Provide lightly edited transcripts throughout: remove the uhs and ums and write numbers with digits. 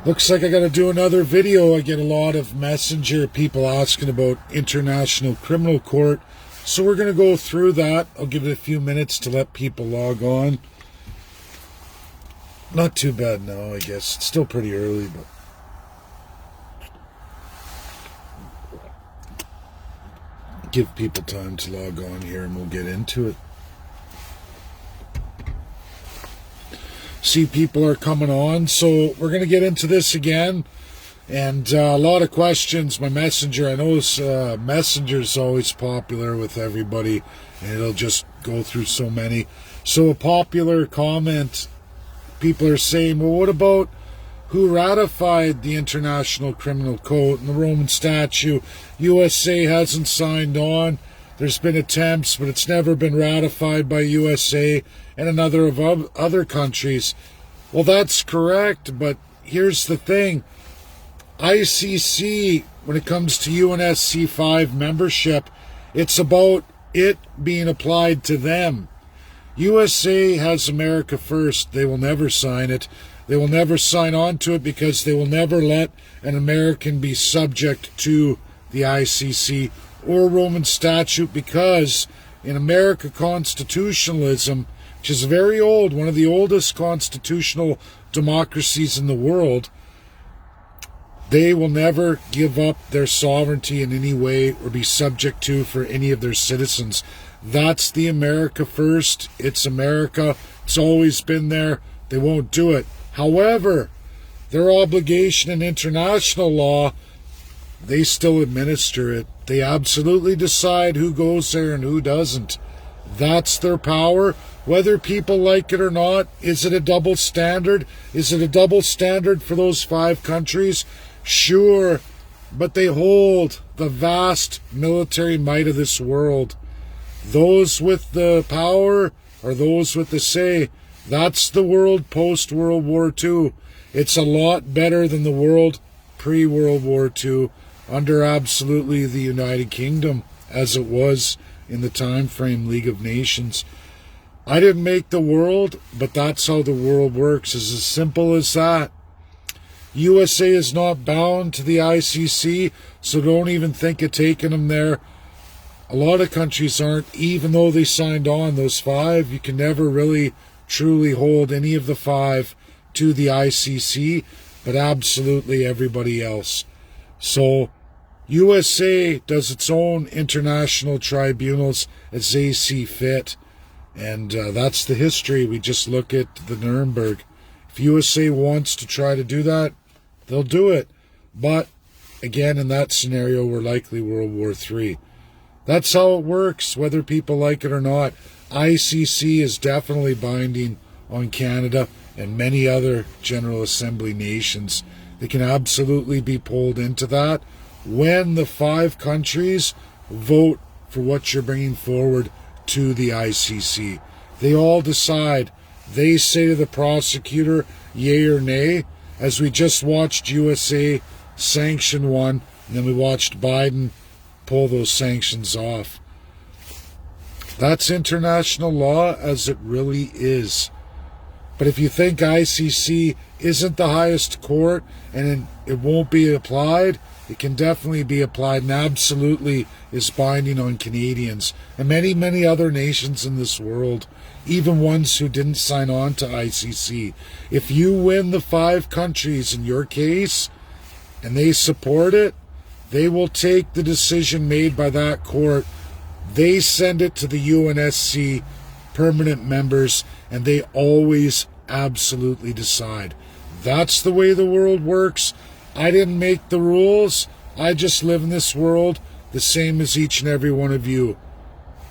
Looks like I got to do another video. I get a lot of messenger people asking about International Criminal Court. So we're going to go through that. I'll give it a few minutes to let people log on. Not too bad now, I guess. It's still pretty early, but... give people time to log on here and we'll get into it. See, people are coming on, so we're going to get into this again. And a lot of questions. My messenger, I know messenger's always popular with everybody, and it'll just go through so many. So a popular comment, people are saying, well, what about who ratified the International Criminal Code and the Roman Statute? USA hasn't signed on. There's been attempts, but it's never been ratified by USA and another of other countries. Well, that's correct, but here's the thing. ICC, when it comes to UNSC 5 membership, it's about it being applied to them. USA has America first. They will never sign it. They will never sign on to it because they will never let an American be subject to the ICC or Roman Statute, because in America constitutionalism, which is very old, one of the oldest constitutional democracies in the world, they will never give up their sovereignty in any way or be subject to for any of their citizens. That's the America first. It's America. It's always been there. They won't do it. However, their obligation in international law, they still administer it. They absolutely decide who goes there and who doesn't. That's their power, whether people like it or not. Is it a double standard? Is it a double standard for those 5 countries? Sure, but they hold the vast military might of this world. Those with the power are those with the say. That's the world post-World War II. It's a lot better than the world pre-World War II under absolutely the United Kingdom, as it was in the time frame League of Nations. I didn't make the world, but that's how the world works. It's as simple as that. USA is not bound to the ICC, so don't even think of taking them there. A lot of countries aren't, even though they signed on, those 5. You can never really truly hold any of the 5 to the ICC, but absolutely everybody else. So USA does its own international tribunals as they see fit, and that's the history. We just look at the Nuremberg. If USA wants to try to do that, they'll do it. But again, in that scenario, we're likely World War III. That's how it works, whether people like it or not. ICC is definitely binding on Canada and many other General Assembly nations. They can absolutely be pulled into that when the 5 countries vote for what you're bringing forward to the ICC. They all decide. They say to the prosecutor, yay or nay, as we just watched USA sanction one, and then we watched Biden pull those sanctions off. That's international law as it really is. But if you think ICC isn't the highest court and it won't be applied, it can definitely be applied and absolutely is binding on Canadians and many, many other nations in this world, even ones who didn't sign on to ICC. If you win the 5 countries in your case and they support it, they will take the decision made by that court. They send it to the UNSC permanent members, and they always absolutely decide. That's the way the world works. I didn't make the rules. I just live in this world the same as each and every one of you.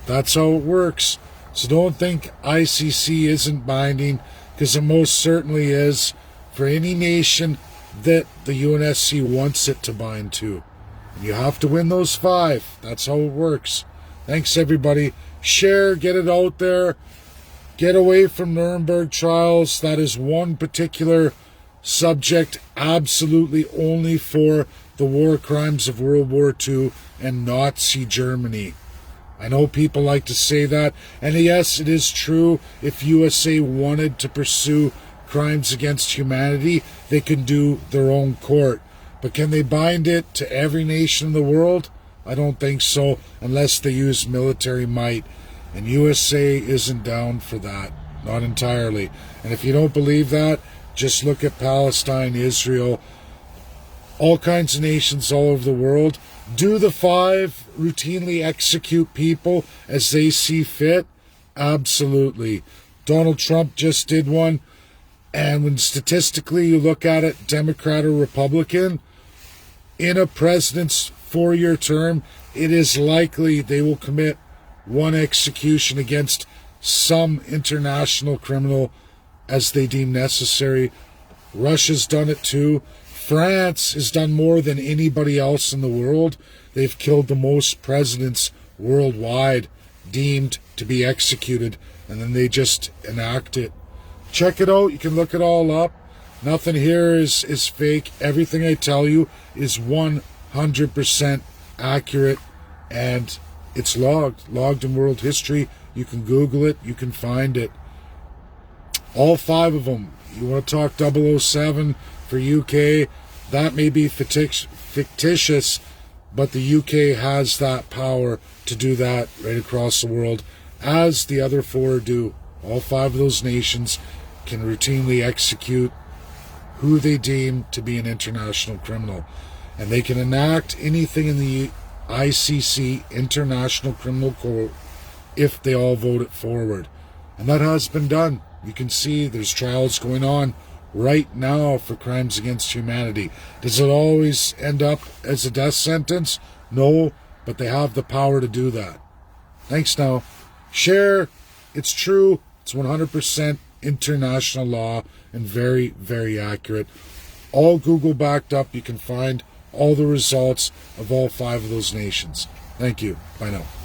That's how it works. So don't think ICC isn't binding, because it most certainly is for any nation that the UNSC wants it to bind to. You have to win those 5. That's how it works. Thanks, everybody. Share, get it out there. Get away from Nuremberg trials. That is one particular subject absolutely only for the war crimes of World War II and Nazi Germany. I know people like to say that, and yes, it is true. If USA wanted to pursue crimes against humanity, they can do their own court. But can they bind it to every nation in the world? I don't think so, unless they use military might. And USA isn't down for that. Not entirely. And if you don't believe that, just look at Palestine, Israel, all kinds of nations all over the world. Do the five routinely execute people as they see fit? Absolutely. Donald Trump just did one. And when statistically you look at it, Democrat or Republican, in a president's 4-year term, it is likely they will commit one execution against some international criminal as they deem necessary. Russia's done it too. France has done more than anybody else in the world. They've killed the most presidents worldwide deemed to be executed, and then they just enact it. Check it out. You can look it all up. Nothing here is fake. Everything I tell you is 100% accurate, and it's logged in world history. You can Google it. You can find it. All five of them. You want to talk 007 for UK? That may be fictitious, but the UK has that power to do that right across the world, as the other four do. All five of those nations can routinely execute who they deem to be an international criminal. And they can enact anything in the ICC, International Criminal Court, if they all vote it forward. And that has been done. You can see there's trials going on right now for crimes against humanity. Does it always end up as a death sentence? No, but they have the power to do that. Thanks now. Share. It's true. It's 100% international law and very, very accurate. All Google backed up. You can find all the results of all five of those nations. Thank you. Bye now.